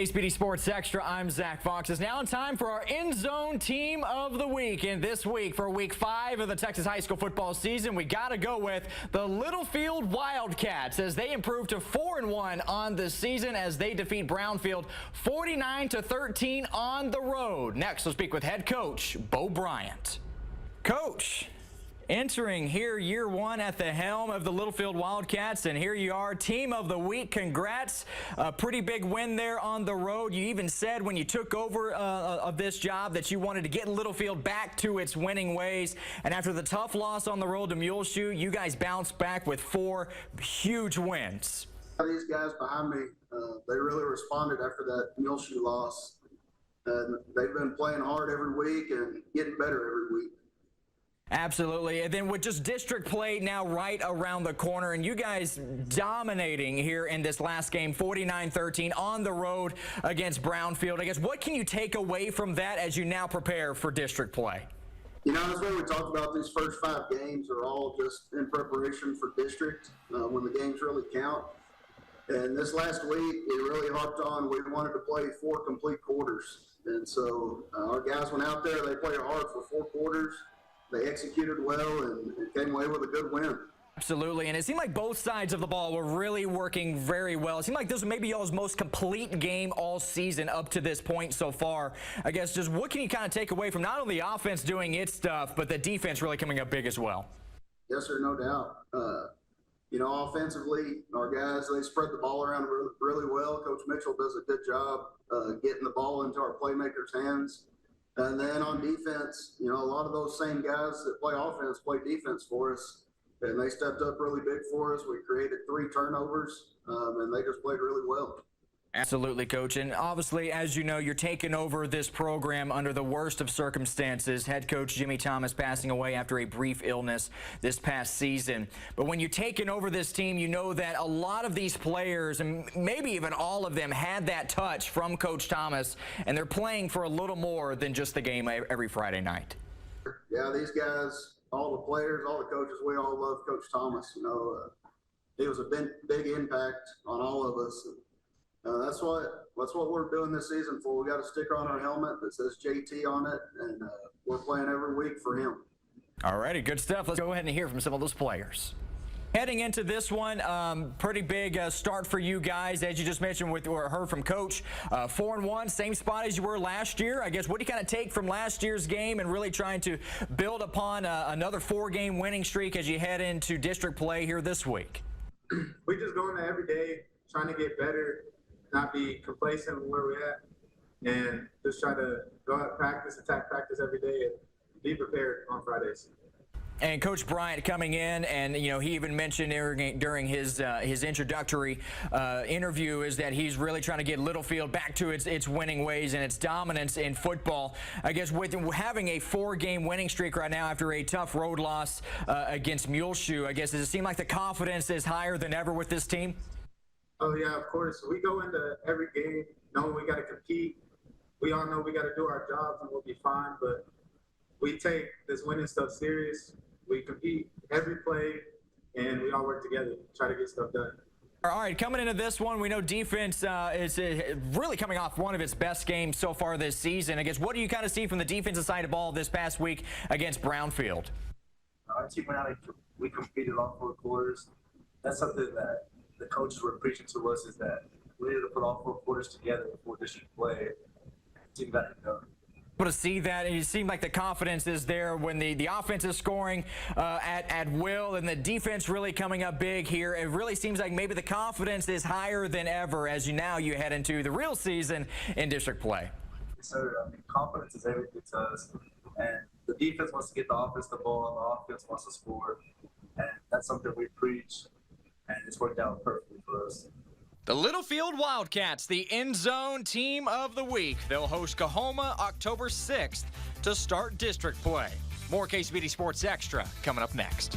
KSBD Sports Extra, I'm Zach Fox. It's now time for our End Zone Team of the Week. And this week, for week 5 of the Texas high school football season, we got to go with the Littlefield Wildcats as they improve to 4-1 on the season as they defeat Brownfield 49-13 on the road. Next, we'll speak with head coach Bo Bryant. Coach, entering here year 1 at the helm of the Littlefield Wildcats, and here you are, Team of the Week. Congrats. A pretty big win there on the road. You even said when you took over of this job that you wanted to get Littlefield back to its winning ways, and after the tough loss on the road to Muleshoe, you guys bounced back with 4 huge wins. These guys behind me, they really responded after that Muleshoe loss, and they've been playing hard every week and getting better every week. Absolutely. And then with just district play now right around the corner, and you guys dominating here in this last game, 49-13 on the road against Brownfield. I guess what can you take away from that as you now prepare for district play? You know, that's what we talked about. These first 5 games are all just in preparation for district when the games really count. And this last week, it really harped on. We wanted to play 4 complete quarters. And so our guys went out there, they played hard for 4 quarters. They executed well and came away with a good win. Absolutely, and it seemed like both sides of the ball were really working very well. It seemed like this was maybe y'all's most complete game all season up to this point so far. I guess just what can you kind of take away from not only the offense doing its stuff, but the defense really coming up big as well? Yes, sir, no doubt. You know, offensively, our guys, they spread the ball around really well. Coach Mitchell does a good job getting the ball into our playmakers' hands. And then on defense, you know, a lot of those same guys that play offense play defense for us, and they stepped up really big for us. We created 3 turnovers, and they just played really well. Absolutely, Coach. And obviously, as you know, you're taking over this program under the worst of circumstances. Head coach Jimmy Thomas passing away after a brief illness this past season. But when you're taking over this team, you know that a lot of these players, and maybe even all of them, had that touch from Coach Thomas, and they're playing for a little more than just the game every Friday night. Yeah, these guys, all the players, all the coaches, we all love Coach Thomas. You know, he was a big impact on all of us. That's what we're doing this season for. We got a sticker on our helmet that says JT on it, and we're playing every week for him. All righty, good stuff. Let's go ahead and hear from some of those players. Heading into this one, pretty big start for you guys, as you just mentioned with or heard from Coach. 4-1, same spot as you were last year. I guess what do you kind of take from last year's game and really trying to build upon another 4-game winning streak as you head into district play here this week? We just go into every day trying to get better, not be complacent where we're at, and just try to go out and practice, attack practice every day, and be prepared on Fridays. And Coach Bryant coming in, and you know, he even mentioned during his introductory interview is that he's really trying to get Littlefield back to its winning ways and its dominance in football. I guess with having a 4-game winning streak right now after a tough road loss against Muleshoe, I guess does it seem like the confidence is higher than ever with this team? Oh, yeah, of course. We go into every game knowing we got to compete. We all know we got to do our jobs and we'll be fine, but we take this winning stuff serious. We compete every play, and we all work together to try to get stuff done. All right, coming into this one, we know defense is really coming off one of its best games so far this season. I guess what do you kind of see from the defensive side of the ball this past week against Brownfield? Our team went out, we competed all 4 quarters. That's something that the coaches were preaching to us, is that we needed to put all 4 quarters together before district play. The team got it done. To see that, and it seemed like the confidence is there when the offense is scoring at will and the defense really coming up big here. It really seems like maybe the confidence is higher than ever as you head into the real season in district play. Yes, sir. I mean, confidence is everything to us, and the defense wants to get the offense the ball, and the offense wants to score, and that's something we preach, and it's worked out perfectly for us. The Littlefield Wildcats, the End Zone Team of the Week. They'll host Coahoma October 6th to start district play. More KSBD Sports Extra coming up next.